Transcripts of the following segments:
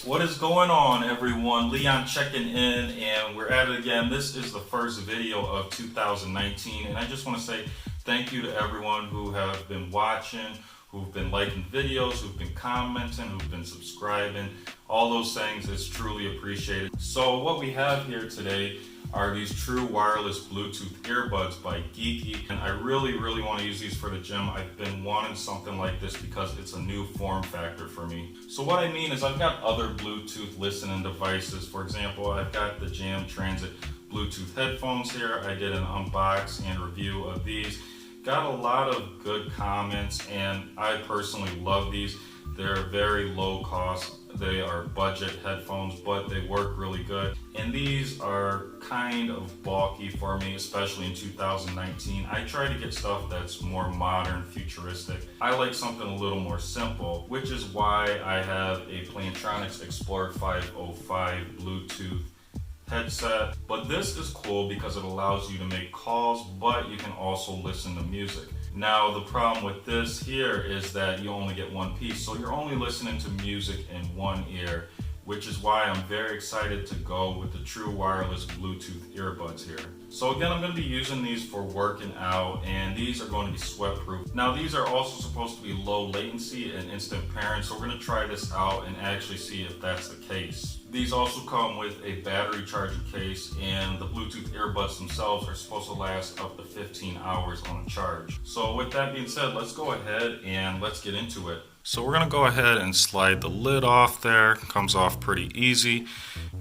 What is going on, everyone? Leon checking in, and we're at it again. This is the first video of 2019, and I just want to say thank you to everyone who have been watching, who've been liking videos, who've been commenting, who've been subscribing. All those things is truly appreciated. So what we have here today are these true wireless Bluetooth earbuds by Geekee, and I really want to use these for the gym. I've been wanting something like this because it's a new form factor for me. So what I mean is I've got other Bluetooth listening devices. For example, I've got the Jam Transit Bluetooth headphones here. I did an unbox and review of these. Got a lot of good comments, and I personally love these. They're very low cost. They are budget headphones, but they work really good. And these are kind of bulky for me, especially in 2019. I try to get stuff that's more modern, futuristic. I like something a little more simple, which is why I have a Plantronics Explorer 505 Bluetooth headset. But this is cool because it allows you to make calls, but you can also listen to music. Now the problem with this here is that you only get one piece, so you're only listening to music in one ear, which is why I'm very excited to go with the true wireless Bluetooth earbuds here. So again, I'm going to be using these for working out, and these are going to be sweat proof. Now these are also supposed to be low latency and instant pairing, so we're going to try this out and actually see if that's the case. These also come with a battery charging case, and the Bluetooth earbuds themselves are supposed to last up to 15 hours on a charge. So with that being said, let's go ahead and let's get into it. So we're going to go ahead and slide the lid off there. Comes off pretty easy.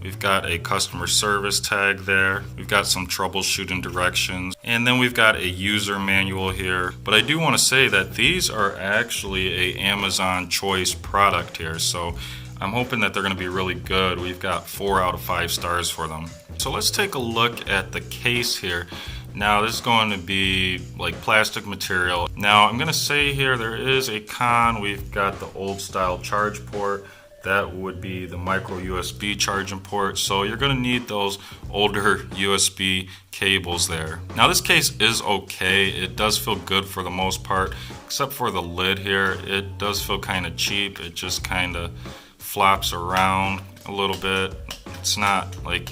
We've got a customer service tag there. We've got some troubleshooting directions. And then we've got a user manual here. But I do want to say that these are actually a Amazon Choice product here. So I'm hoping that they're going to be really good. We've got 4 out of 5 stars for them. So let's take a look at the case here. Now this is going to be like plastic material. Now I'm going to say here there is a con. We've got the old style charge port. That would be the micro USB charging port. So you're going to need those older USB cables there. Now this case is okay. It does feel good for the most part, except for the lid here. It does feel kind of cheap. It just kind of flops around a little bit. It's not like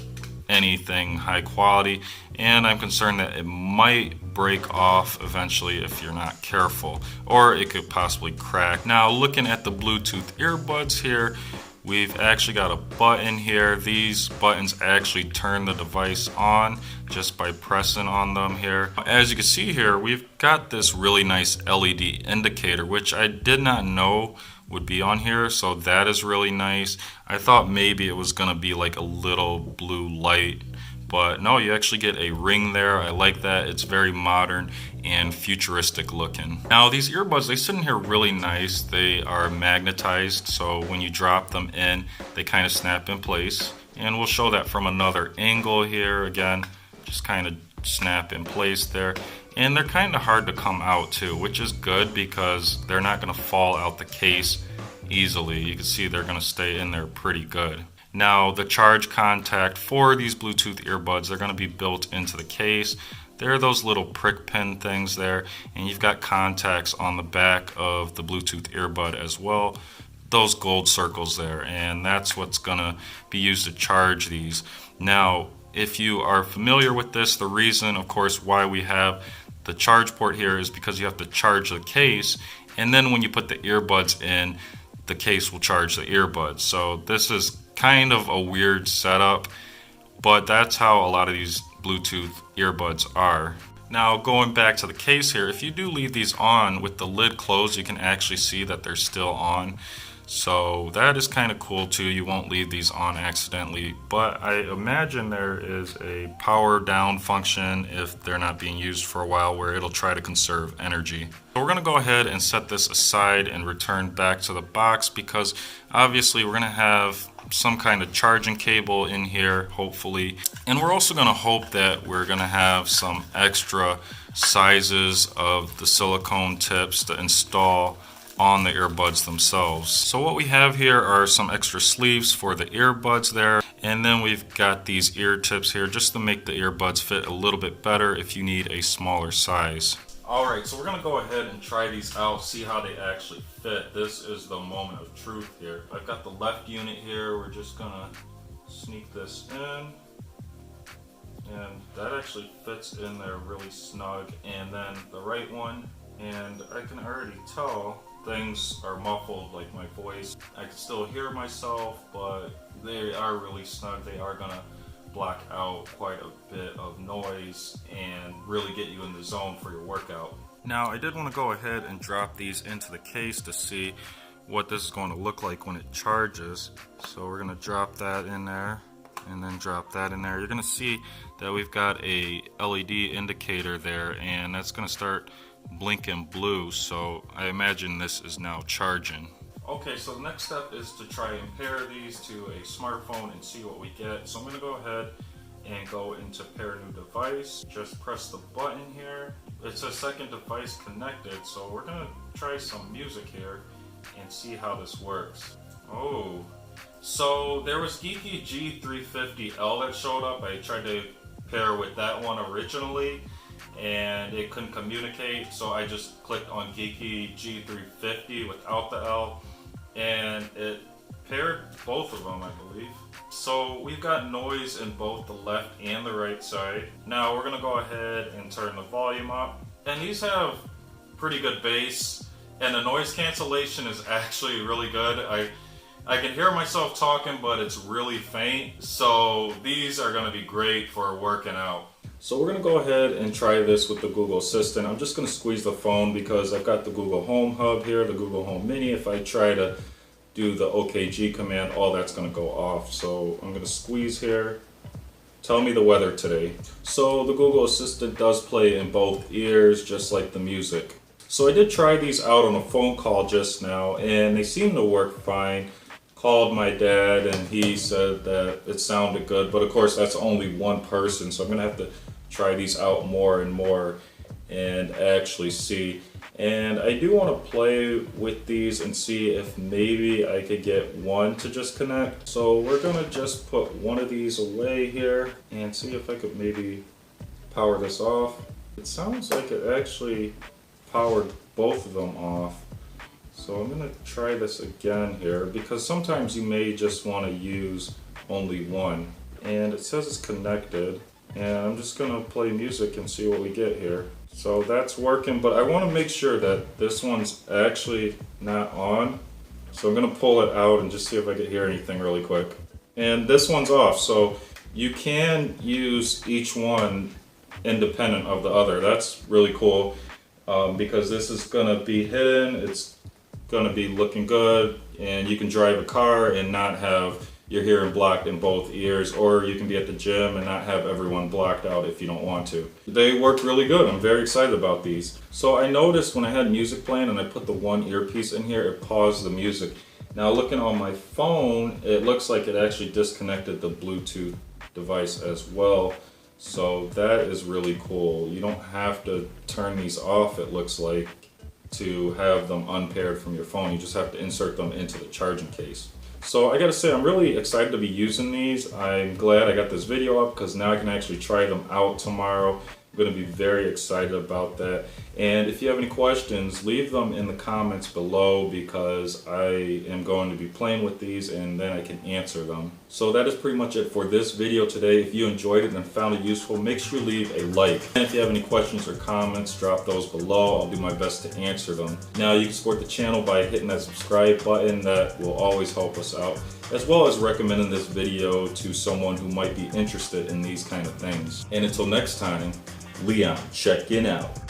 anything high quality, and I'm concerned that it might break off eventually if you're not careful, or it could possibly crack. Now looking at the Bluetooth earbuds here, we've actually got a button here. These buttons actually turn the device on just by pressing on them here. As you can see here, we've got this really nice LED indicator, which I did not know would be on here, so that is really nice. I thought maybe it was gonna be like a little blue light, but no, you actually get a ring there. I like that. It's very modern and futuristic looking. Now these earbuds, they sit in here really nice. They are magnetized, so when you drop them in, they kind of snap in place. And we'll show that from another angle here. Again, just kind of snap in place there. And they're kind of hard to come out too, which is good because they're not going to fall out the case easily. You can see they're going to stay in there pretty good. Now the charge contact for these Bluetooth earbuds, they're going to be built into the case. There are those little prick pin things there, and you've got contacts on the back of the Bluetooth earbud as well. Those gold circles there, and that's what's going to be used to charge these. Now if you are familiar with this, the reason of course why we have the charge port here is because you have to charge the case, and then when you put the earbuds in, the case will charge the earbuds. So this is kind of a weird setup, but that's how a lot of these Bluetooth earbuds are. Now going back to the case here, if you do leave these on with the lid closed, you can actually see that they're still on. So that is kind of cool too. You won't leave these on accidentally, but I imagine there is a power down function if they're not being used for a while where it'll try to conserve energy. So we're going to go ahead and set this aside and return back to the box because obviously we're going to have some kind of charging cable in here, hopefully. And we're also going to hope that we're going to have some extra sizes of the silicone tips to install on the earbuds themselves. So what we have here are some extra sleeves for the earbuds there, and then we've got these ear tips here just to make the earbuds fit a little bit better if you need a smaller size. Alright, so we're going to go ahead and try these out, see how they actually fit. This is the moment of truth here. I've got the left unit here. We're just going to sneak this in. And that actually fits in there really snug. And then the right one, and I can already tell things are muffled, like my voice. I can still hear myself, but they are really snug. They are going to block out quite a bit of noise and really get you in the zone for your workout. Now, I did want to go ahead and drop these into the case to see what this is going to look like when it charges. So we're going to drop that in there and then drop that in there. You're going to see that we've got a LED indicator there, and that's going to start blinking blue, so I imagine this is now charging. Okay, so the next step is to try and pair these to a smartphone and see what we get. So I'm going to go ahead and go into pair new device. Just press the button here. It's a second device connected, so we're going to try some music here and see how this works. Oh, so there was Geekee G350L that showed up. I tried to pair with that one originally, and it couldn't communicate, so I just clicked on Geekee G350 without the L, and it paired both of them, I believe. So we've got noise in both the left and the right side. Now we're gonna go ahead and turn the volume up, and these have pretty good bass, and the noise cancellation is actually really good. I can hear myself talking, but it's really faint, so these are gonna be great for working out. So we're going to go ahead and try this with the Google Assistant. I'm just going to squeeze the phone because I've got the Google Home Hub here, the Google Home Mini. If I try to do the OKG command, all that's going to go off. So I'm going to squeeze here. Tell me the weather today. So the Google Assistant does play in both ears, just like the music. So I did try these out on a phone call just now, and they seem to work fine. Called my dad, and he said that it sounded good, but of course that's only one person, so I'm gonna have to try these out more and more and actually see. And I do want to play with these and see if maybe I could get one to just connect. So we're gonna just put one of these away here and see if I could maybe power this off. It sounds like it actually powered both of them off. So I'm going to try this again here, because sometimes you may just want to use only one. And it says it's connected, and I'm just going to play music and see what we get here. So that's working, but I want to make sure that this one's actually not on. So I'm going to pull it out and just see if I can hear anything really quick. And this one's off, so you can use each one independent of the other. That's really cool, because this is going to be hidden. It's going to be looking good, and you can drive a car and not have your hearing blocked in both ears, or you can be at the gym and not have everyone blocked out if you don't want to. They work really good. I'm very excited about these. So I noticed when I had music playing and I put the one earpiece in here, it paused the music. Now looking on my phone, it looks like it actually disconnected the Bluetooth device as well. So that is really cool. You don't have to turn these off, it looks like, to have them unpaired from your phone. You just have to insert them into the charging case. So I gotta say, I'm really excited to be using these. I'm glad I got this video up, because now I can actually try them out tomorrow. I'm gonna be very excited about that. And if you have any questions, leave them in the comments below, because I am going to be playing with these and then I can answer them. So that is pretty much it for this video today. If you enjoyed it and found it useful, make sure you leave a like. And if you have any questions or comments, drop those below. I'll do my best to answer them. Now you can support the channel by hitting that subscribe button. That will always help us out, as well as recommending this video to someone who might be interested in these kind of things. And until next time, Leon checking out.